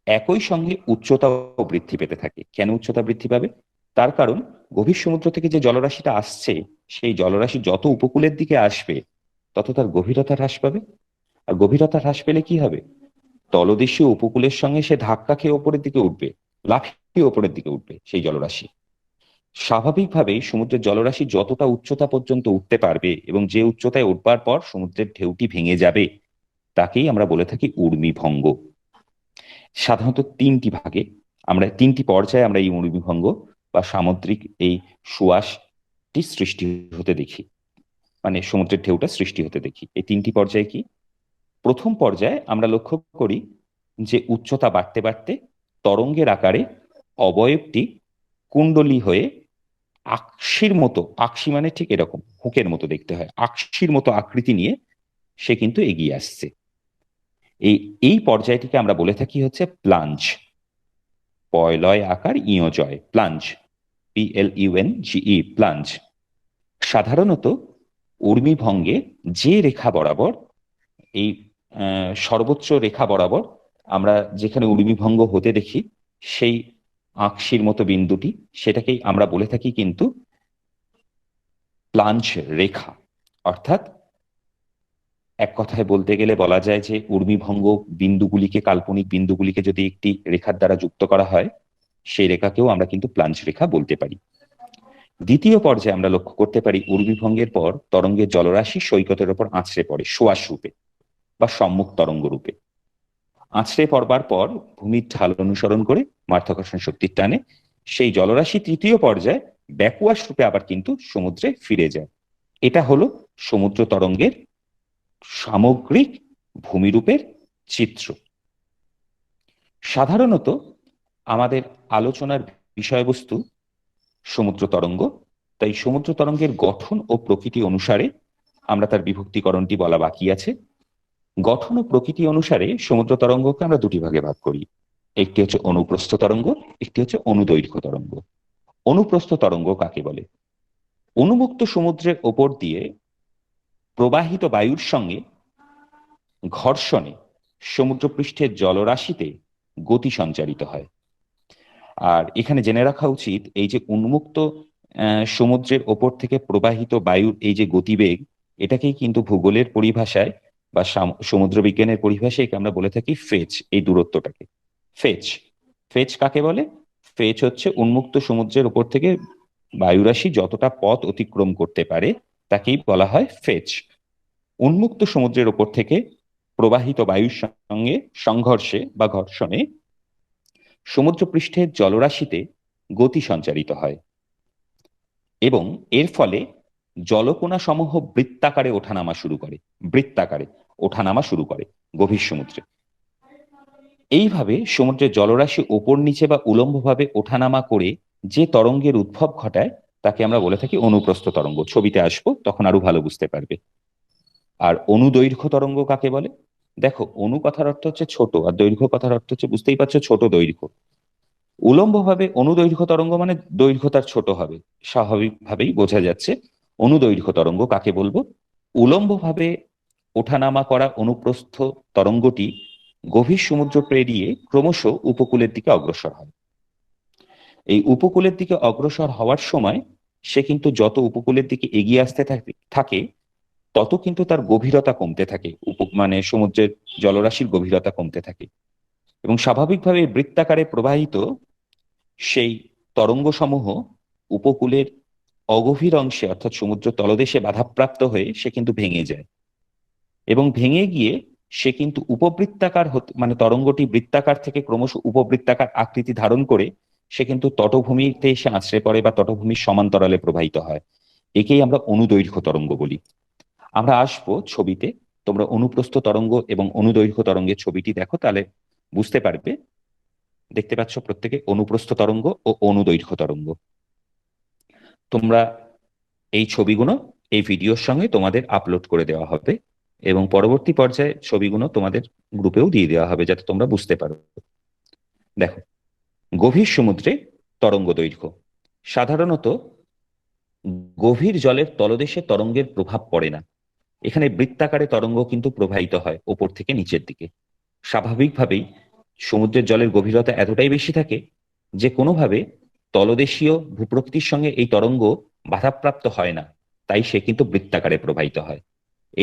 একই সঙ্গে উচ্চতাও বৃদ্ধি পেতে থাকে। কেন উচ্চতা বৃদ্ধি পাবে? তার কারণ গভীর সমুদ্র থেকে যে জলরাশিটা আসছে, সেই জলরাশি যত উপকূলের দিকে আসবে তত তার গভীরতা হ্রাস পাবে। আর গভীরতা হ্রাস পেলে কি হবে? তলদেশীয় উপকূলের সঙ্গে সে ধাক্কা খেয়ে ওপরের দিকে উঠবে, লাফিয়ে ওপরের দিকে উঠবে সেই জলরাশি। স্বাভাবিকভাবেই সমুদ্রের জলরাশি যতটা উচ্চতা পর্যন্ত উঠতে পারবে এবং যে উচ্চতায় উঠবার পর সমুদ্রের ঢেউটি ভেঙে যাবে, তাকেই আমরা বলে থাকি উর্মি ভঙ্গ। সাধারণত তিনটি পর্যায়ে আমরা এই উর্মি ভঙ্গ বা সামুদ্রিক এই সুয়াসটি সৃষ্টি হতে দেখি, মানে সমুদ্রের ঢেউটা সৃষ্টি হতে দেখি। এই তিনটি পর্যায়ে কি? প্রথম পর্যায়ে আমরা লক্ষ্য করি যে উচ্চতা বাড়তে বাড়তে তরঙ্গের আকারে অবয়বটি কুণ্ডলী হয়ে আকশির মতো, আকশি মানে ঠিক এরকম হুকের মতো দেখতে হয়, আকশির মতো আকৃতি নিয়ে সে কিন্তু এগিয়ে আসছে। এই এই পর্যায়টিকে আমরা বলে থাকি হচ্ছে প্লাঞ্জ। পয়লয় আকার ইয় জয়, প্লাঞ্জ, PLUNGE, প্লাঞ্জ। সাধারণত উর্মি ভঙ্গে যে রেখা বরাবর এই সর্বোচ্চ রেখা বরাবর আমরা যেখানে উর্মি ভঙ্গ হতে দেখি, সেই আকশির মতো বিন্দুটি, সেটাকেই আমরা বলে থাকি কিন্তু প্লাঞ্জ রেখা। অর্থাৎ এক কথায় বলতে গেলে বলা যায় যে উর্মিভঙ্গ বিন্দুগুলিকে, কাল্পনিক বিন্দুগুলিকে যদি একটি রেখার দ্বারা যুক্ত করা হয়, সেই রেখাকেও আমরা কিন্তু প্লাঞ্জ রেখা বলতে পারি। দ্বিতীয় পর্যায়ে আমরা লক্ষ্য করতে পারি উর্মিভঙ্গের পর তরঙ্গের জলরাশি সৈকতের ওপর আছড়ে পড়ে সোয়াশ রূপে বা সম্মুখ তরঙ্গ রূপে। আছড়ে পড়বার পর ভূমির ঢাল অনুসরণ করে মাধ্যাকর্ষণ শক্তির টানে সেই জলরাশি তৃতীয় পর্যায়ে ব্যাকুয়াশ রূপে আবার কিন্তু সমুদ্রে ফিরে যায়। এটা হলো সমুদ্র তরঙ্গের সামগ্রিক ভূমিরূপের চিত্র। সাধারণত আমাদের আলোচনার বিষয়বস্তু সমুদ্র তরঙ্গ, তাই সমুদ্র তরঙ্গের গঠন ও প্রকৃতি অনুসারে আমরা তার বিভক্তিকরণটি বলা বাকি আছে। গঠন ও প্রকৃতি অনুসারে সমুদ্র তরঙ্গকে আমরা দুটি ভাগে ভাগ করি, একটি হচ্ছে অনুপ্রস্থ তরঙ্গ, একটি হচ্ছে অনুদৈর্ঘ্য তরঙ্গ। অনুপ্রস্থ তরঙ্গ কাকে বলে? উন্মুক্ত সমুদ্রের ওপর দিয়ে প্রবাহিত বায়ুর সঙ্গে ঘর্ষণে সমুদ্রপৃষ্ঠের জলরাশিতে গতি সঞ্চারিত হয়। আর এখানে জেনে রাখা উচিত, এই যে উন্মুক্ত সমুদ্রের ওপর থেকে প্রবাহিত বায়ুর এই যে গতিবেগ, এটাকেই কিন্তু ভূগোলের পরিভাষায় বা সমুদ্র বিজ্ঞানের পরিভাষায় আমরা বলে থাকি ফেচ। এই দূরত্বটাকে ফেচ। ফেচ কাকে বলে? ফেচ হচ্ছে উন্মুক্ত সমুদ্রের ওপর থেকে বায়ুরাশি যতটা পথ অতিক্রম করতে পারে তাকেই বলা হয় ফেচ। উন্মুক্ত সমুদ্রের ওপর থেকে প্রবাহিত বায়ুর সঙ্গে সংঘর্ষে বা ঘর্ষণে সমুদ্রপৃষ্ঠের জলরাশিতে গতি সঞ্চারিত হয় এবং এর ফলে জলকণা সমূহ বৃত্তাকারে ওঠানামা শুরু করে গভীর সমুদ্রে। এইভাবে সমুদ্রের জলরাশি ওপর নিচে বা উলম্বভাবে ওঠানামা করে যে তরঙ্গের উদ্ভব ঘটায় তাকে আমরা বলে থাকি অনুপ্রস্থ তরঙ্গ। ছবিতে আসবো, তখন আরো ভালো বুঝতে পারবে। আর অনুদৈর্ঘ্য তরঙ্গ কাকে বলে? দেখো, অনু কথার অর্থ হচ্ছে ছোট, আর দৈর্ঘ্য কথার অর্থ হচ্ছে, বুঝতেই পারছো, ছোট দৈর্ঘ্য। উলম্বভাবে অনুদৈর্ঘ্য তরঙ্গ মানে দৈর্ঘ্য তার ছোট হবে, স্বাভাবিকভাবেই বোঝা যাচ্ছে। অনুদৈর্ঘ্য তরঙ্গ কাকে বলবো? উলম্বভাবে ওঠানামা করা অনুপ্রস্থ তরঙ্গটি গভীর সমুদ্র পেরিয়ে ক্রমশ উপকূলের দিকে অগ্রসর হয়। এই উপকূলের দিকে অগ্রসর হওয়ার সময় সে কিন্তু যত উপকূলের দিকে এগিয়ে আসতে থাকে তত কিন্তু তার গভীরতা কমতে থাকে, মানে সমুদ্রের জলরাশির গভীরতা কমতে থাকে। এবং স্বাভাবিকভাবে বৃত্তাকারে প্রবাহিত সেই তরঙ্গসমূহ উপকূলের অগভীর অংশে অর্থাৎ সমুদ্র তলদেশে বাধাপ্রাপ্ত হয়ে সে কিন্তু ভেঙে যায়। এবং ভেঙে গিয়ে সে কিন্তু উপবৃত্তাকার মানে তরঙ্গটি বৃত্তাকার থেকে ক্রমশ উপবৃত্তাকার আকৃতি ধারণ করে সে কিন্তু তটভূমিতে এসে আছড়ে পড়ে বা তটভূমির সমান্তরালে প্রবাহিত হয়। একেই আমরা অনুদৈর্ঘ্য তরঙ্গ বলি। আমরা আসবো ছবিতে, তোমরা অনুপ্রস্থ তরঙ্গ এবং অনুদৈর্ঘ্য তরঙ্গের ছবিটি দেখো, তাহলে বুঝতে পারবে। দেখতে পাচ্ছ প্রত্যেকে অনুপ্রস্থ তরঙ্গ ও অনুদৈর্ঘ্য তরঙ্গ। তোমরা এই ছবিগুলো এই ভিডিওর সঙ্গে তোমাদের আপলোড করে দেওয়া হবে এবং পরবর্তী পর্যায়ে ছবিগুলো তোমাদের গ্রুপেও দিয়ে দেওয়া হবে যাতে তোমরা বুঝতে পারো। দেখো, গভীর সমুদ্রে তরঙ্গ দৈর্ঘ্য। সাধারণত গভীর জলের তলদেশে তরঙ্গের প্রভাব পড়ে না। এখানে বৃত্তাকারে তরঙ্গ কিন্তু প্রবাহিত হয় ওপর থেকে নিচের দিকে। স্বাভাবিকভাবেই সমুদ্রের জলের গভীরতা এতটাই বেশি থাকে যে কোনোভাবে তলদেশীয় ভূপ্রকৃতির সঙ্গে এই তরঙ্গ বাধাপ্রাপ্ত হয় না, তাই সে কিন্তু বৃত্তাকারে প্রবাহিত হয়।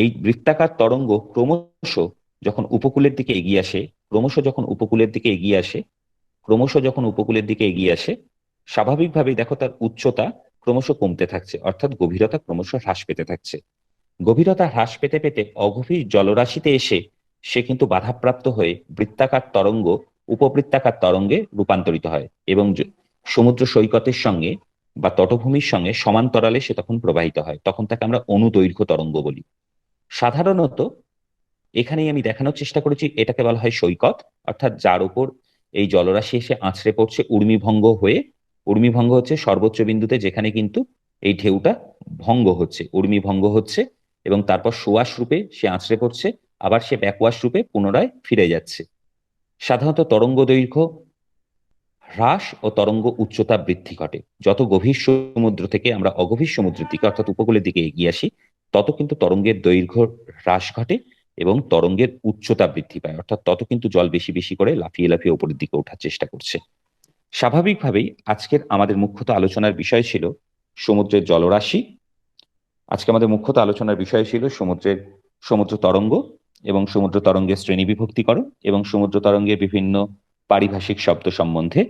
এই বৃত্তাকার তরঙ্গ ক্রমশ যখন উপকূলের দিকে এগিয়ে আসে, ক্রমশ যখন উপকূলের দিকে এগিয়ে আসে, ক্রমশ যখন উপকূলের দিকে এগিয়ে আসে, স্বাভাবিকভাবেই দেখো তার উচ্চতা ক্রমশ কমতে থাকছে, অর্থাৎ গভীরতা ক্রমশ হ্রাস পেতে থাকছে। গভীরতা হ্রাস পেতে পেতে অগভীর জলরাশিতে এসে সে কিন্তু বাধাপ্রাপ্ত হয়ে বৃত্তাকার তরঙ্গ উপবৃত্তাকার তরঙ্গে রূপান্তরিত হয় এবং সমুদ্র সৈকতের সঙ্গে বা তটভূমির সঙ্গে সমান্তরালে সে তখন প্রবাহিত হয়। তখন তাকে আমরা অনুদৈর্ঘ্য তরঙ্গ বলি। সাধারণত এখানেই আমি দেখানোর চেষ্টা করেছি এটাকে বলা হয় সৈকত, অর্থাৎ যার উপর এই জলরাশি এসে আছড়ে পড়ছে ঊর্মিভঙ্গ হয়ে। ঊর্মিভঙ্গ হচ্ছে সর্বোচ্চ বিন্দুতে যেখানে কিন্তু এই ঢেউটা ভঙ্গ হচ্ছে, ঊর্মিভঙ্গ হচ্ছে, এবং তারপর সোয়াশ রূপে সে আছড়ে পড়ছে, আবার সে ব্যাকওয়াশ রূপে পুনরায় ফিরে যাচ্ছে। সাধারণত তরঙ্গ দৈর্ঘ্য হ্রাস ও তরঙ্গ উচ্চতা বৃদ্ধি ঘটে। যত গভীর সমুদ্র থেকে আমরা অগভীর সমুদ্রের দিকে অর্থাৎ উপকূলের দিকে এগিয়ে আসি তত কিন্তু তরঙ্গের দৈর্ঘ্য হ্রাস ঘটে এবং তরঙ্গের উচ্চতা বৃদ্ধি পায়, অর্থাৎ তত কিন্তু জল বেশি বেশি করে লাফিয়ে লাফিয়ে উপরের দিকে ওঠার চেষ্টা করছে। স্বাভাবিকভাবেই আজকের আমাদের মুখ্যত আলোচনার বিষয় ছিল সমুদ্রের জলরাশি। আজকে আমাদের মুখ্যত আলোচনার বিষয় ছিল সমুদ্র তরঙ্গ এবং সমুদ্র তরঙ্গের শ্রেণী বিভক্তিকরণ এবং সমুদ্র তরঙ্গের বিভিন্ন পারিভাষিক শব্দ সম্বন্ধে।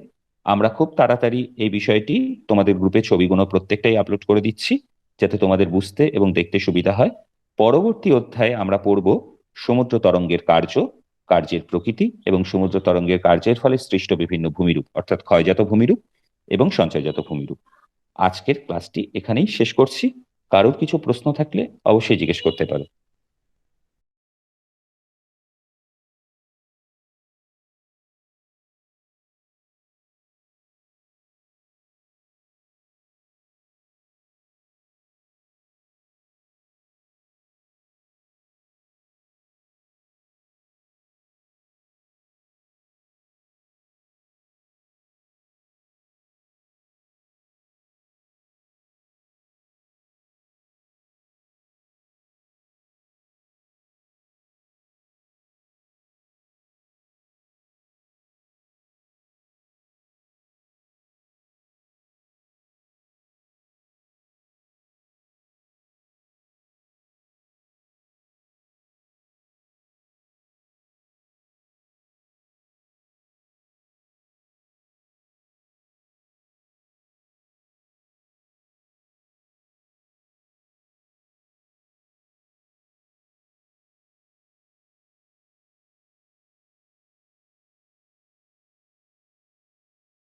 আমরা খুব তাড়াতাড়ি এই বিষয়টি তোমাদের গ্রুপে ছবিগুলো প্রত্যেকটাই আপলোড করে দিচ্ছি যাতে তোমাদের বুঝতে এবং দেখতে সুবিধা হয়। পরবর্তী অধ্যায়ে আমরা পড়ব সমুদ্র তরঙ্গের কার্যের প্রকৃতি এবং সমুদ্র তরঙ্গের কার্যের ফলে সৃষ্ট বিভিন্ন ভূমিরূপ অর্থাৎ ক্ষয়জাত ভূমিরূপ এবং সঞ্চয়জাত ভূমিরূপ। আজকের ক্লাসটি এখানেই শেষ করছি। কারোর কিছু প্রশ্ন থাকলে অবশ্যই জিজ্ঞেস করতে পারো।